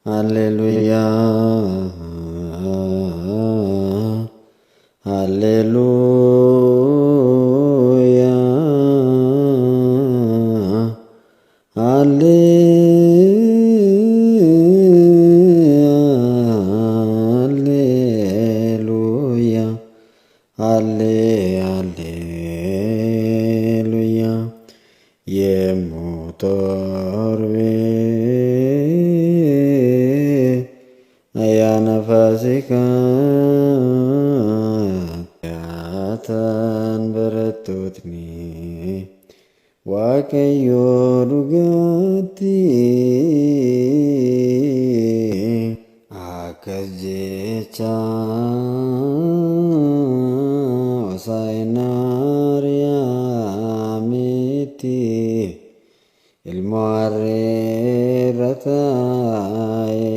Alleluia, alleluia, alleluia, alleluia, yemutorbe ayana fasika yatan beretutni waaqayyo dhugatti akkas jecha osainaariyaamiti ilmo arreerrataaye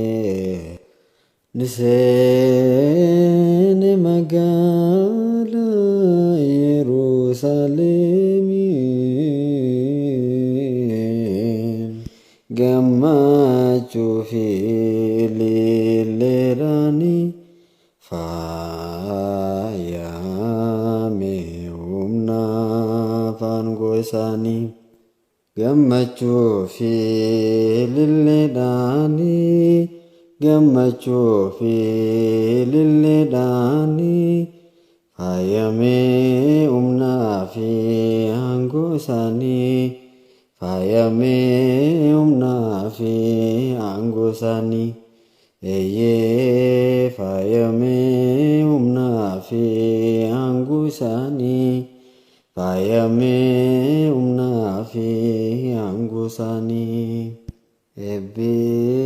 nisene magala Yerusalemi gammachu fililerani faayame humna fangosani gammachu fililerani gammachu fililerani faayame humna fi angosani faayame humna fi angosani eye faayame humna fi angosani faayame humna fi angosani ebbifamada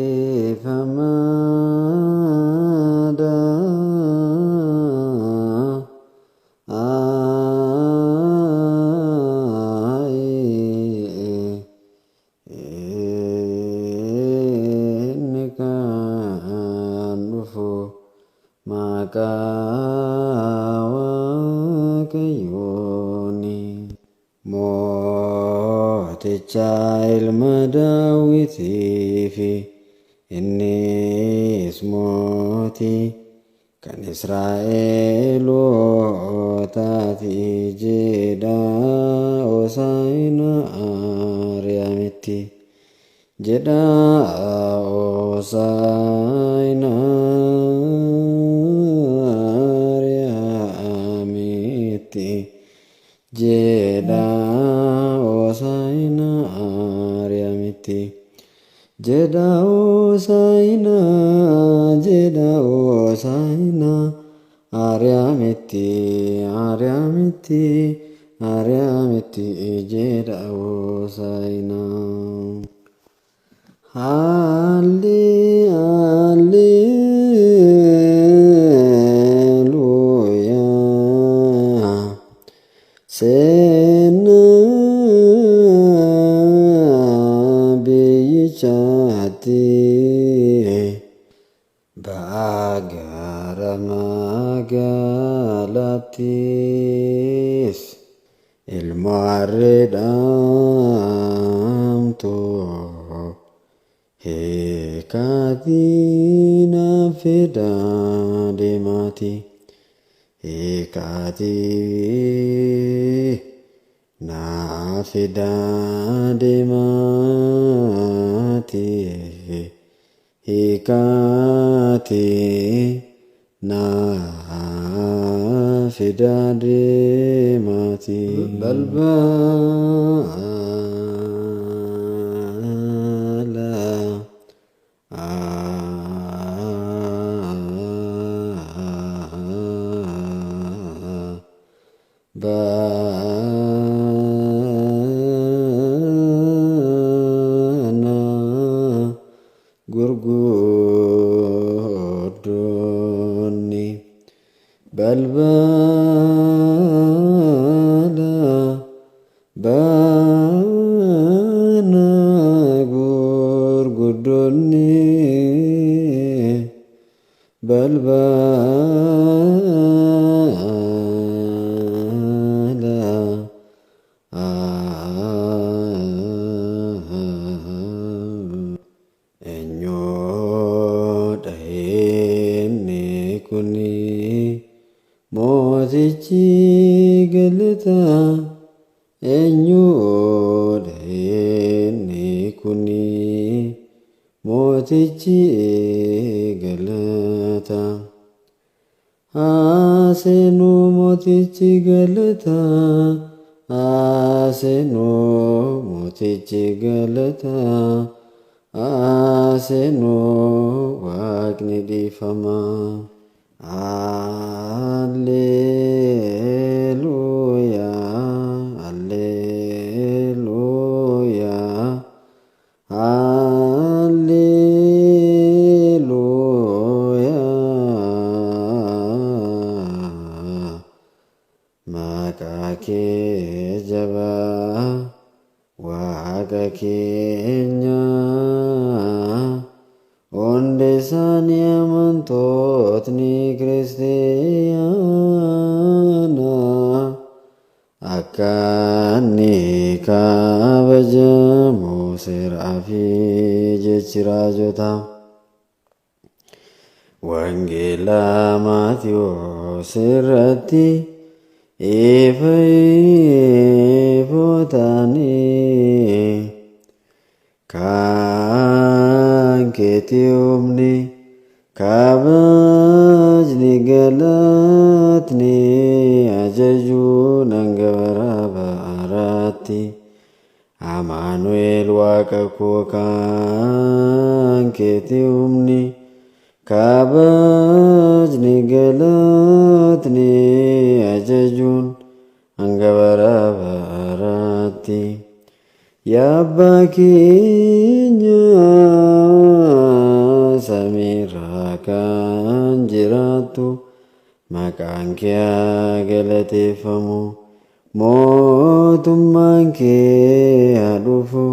Waaqayyooni mooticha ilma Daawitiifi innis mootii kan Israa'elootaati jedha Hosaa'inaa Aariyaamitti jedha Hosaa'inaa jedha Hosaa'inaa Aariyaamitti jedha Hosaa'inaa jedha Hosaa'inaa Aariyaamitti Aariyaamitti Aariyaamitti jedha Hosaa'inaa Alleluia sena biyichati bagara magalatis ilmo arredamto hekatina feda demati hekati na fida demati hekati na fida demati bana gurguddoonni balbala bana gurguddoonni balbala enyo mootichi galata. Asenu mootichi galata. Asenu mootichi galata. Asenu waaqni dhiifama. Alleluia, alleluia, alleluia. Maqaa kee jabaa waaqa keenya. Onde isaanii amantootni kiristaanaa akka inni kabajamu seeraa fi jechi raajotaa. Wangeela Maatiyos irratti ifa ifootaanii kan keetii humni kabajni galatni ajajuun hanga bara baraatti. Amaanu'el waaqa koo kan keetii humni kabajni galatni ajajuun hanga bara baraatti. Yaa Abbaa keenya samiirra kan jiraattu maqaan kee haa galateeffamu. Mootummaan kee haa dhufu.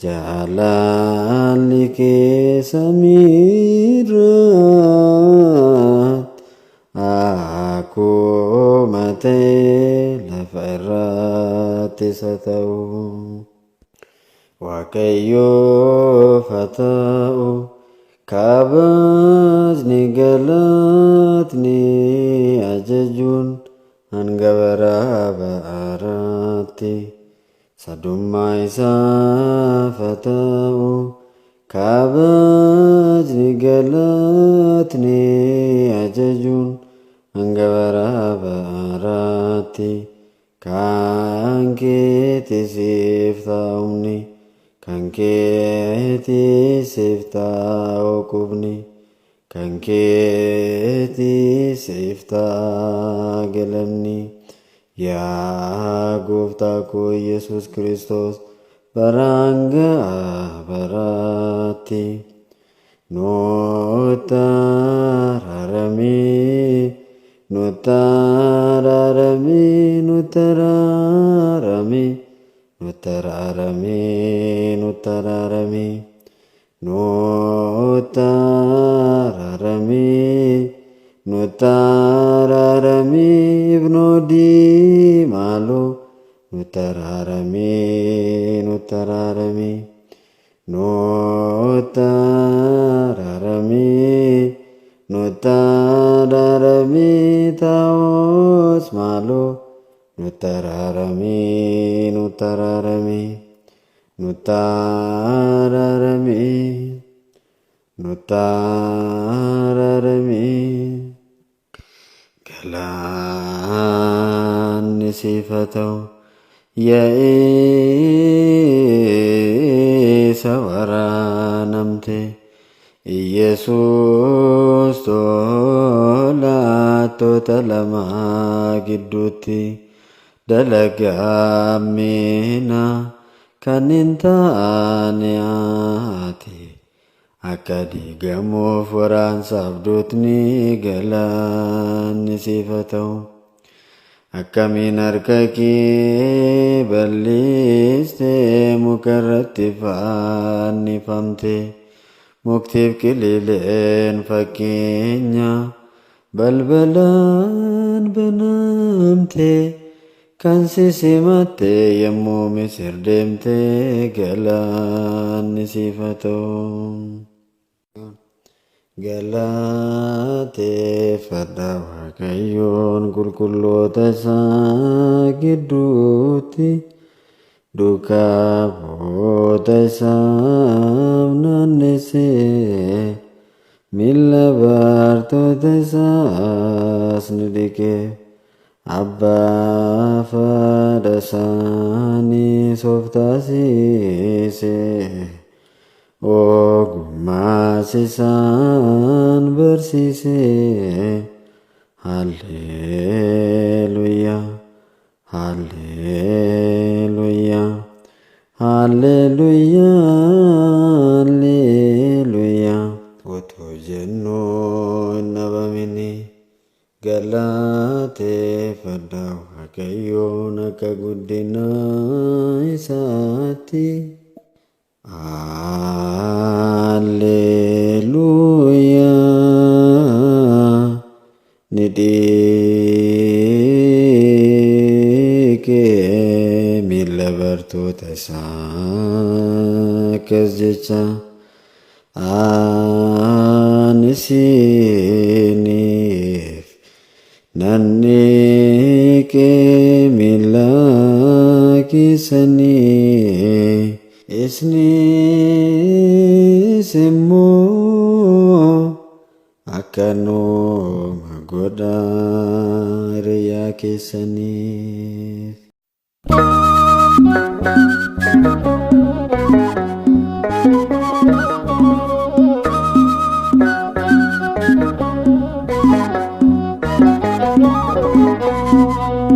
Jaalalli kee samiirratti akkuma ta'e lafa irrattis haa ta'u. Waaqayyoof haa ta'u kabajni galatni ajajuun hanga bara baraatti. Sadummaa isaaf haa ta'u kabajni galatni ajajuun hanga bara baraatti. Kan keetii siif taa'umni. Kan keetii siif taa'u qubni. Kan keetii siif ta'a galanni. Yaa Gooftaa koo Yesuus Kiristoos baraan ga'a baraatti nutti araarami. Nutti araarami, nutti araarami, nutti araarami, nutti araarami, nutti araarami, nutti araarami, ibnoo diimaaloo nutti araarami, nutti araarami, nutti araarami. Nutti araarami taa'us maaloo nutti araarami, nutti araarami, nutti araarami, nutti araarami. Galanni siif haa ta'u yaa isa waraanamte. Yesuus tolaattota lama gidduutti dalagaa miina kan hin taane ati. Akka diigamuuf waraansaaf duutni galanni siif haa ta'u. Akkamiin harka kee bal'istee mukarratti fannifamte. Muktiif kiliileen fakkeenya balbalaan banamte. Kan si simatte yommuu Misir deemte galanni siif haa ta'u. Galateeffadha Waaqayyoon qulqulloota isaa gidduutti. Duukaa bu'oota isaaf naannessee mila bartoota isaas ni dhiqe. Abbaa fadha isaaniis of taasise. Ogummaas isaan barsiise. Hallelujaa, hallelujaa, hallelujaa, hallelujaa. Otoo jennuu hin dhabamini galateeffadhaa Waaqayyoon akka guddina isaatti. Hallelujaa. Ni dhiqe miilla bartoota isaa akkas jecha. Ani isiniif nan dhiqe miilla keessanii. Isinis immoo akkanuma godhaa hiriyaa keessanii.